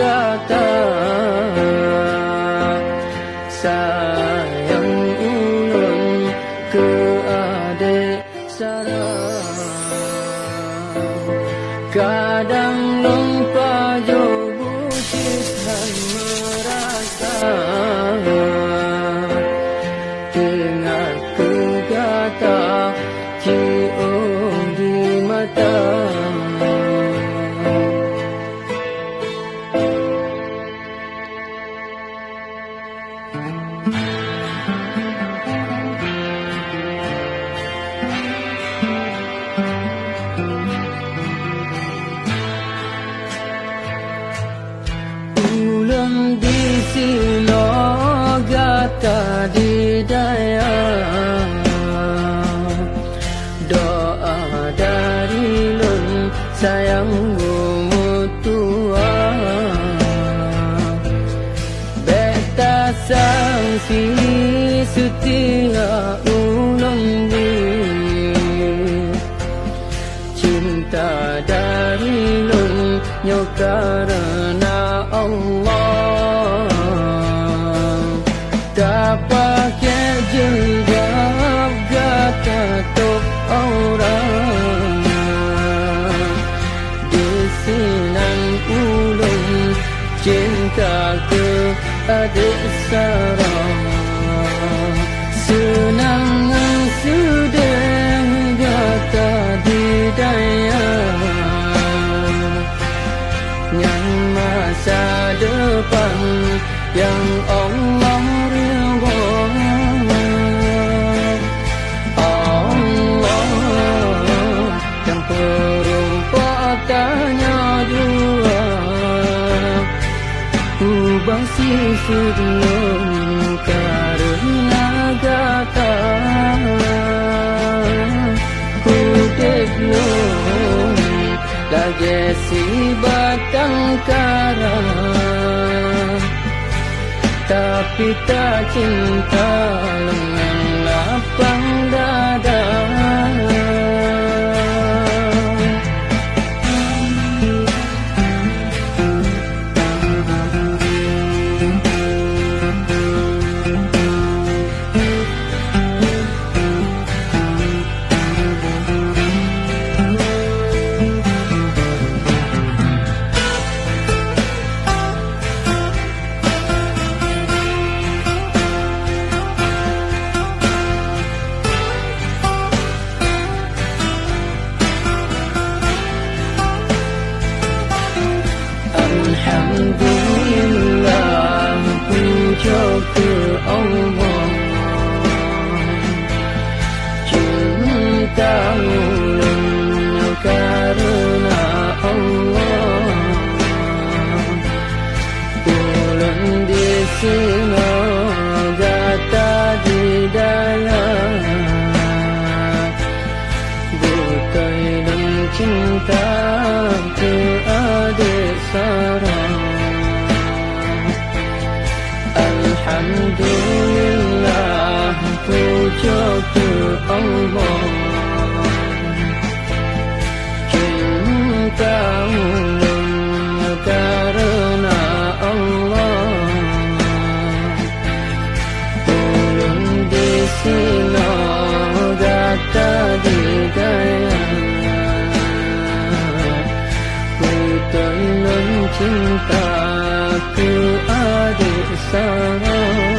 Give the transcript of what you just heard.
gata, sayang ulun ke adik sarang. Kadang lupa jo busit dan merasa dengar ku kata cium di mata. Ulun di silo gata di daya, doa dari lun sayang mutua, beta sangsi setia ulun di cinta dari lun nyo karena Allah. Tak pakai jilbab gata tok orang, di sinan ulun cinta ke adik sarang. Senang sudah gata di daya, yang masa depan yang Allah ridha. Allah yang perumpamannya dua, ubah sebelum karena gata hidupmu lagi si batang kara, tapi tak cinta dengan lapang dada. Alhamdulillah, puja ke Allah, cinta ulun karena Allah. Ulun di sini gata di daya, bukai dan cinta ke adik sarang. Alhamdulillah, puja ke Allah, cinta ulun karena Allah. Ulun di sini gata di daya, cinta ku adik sarang.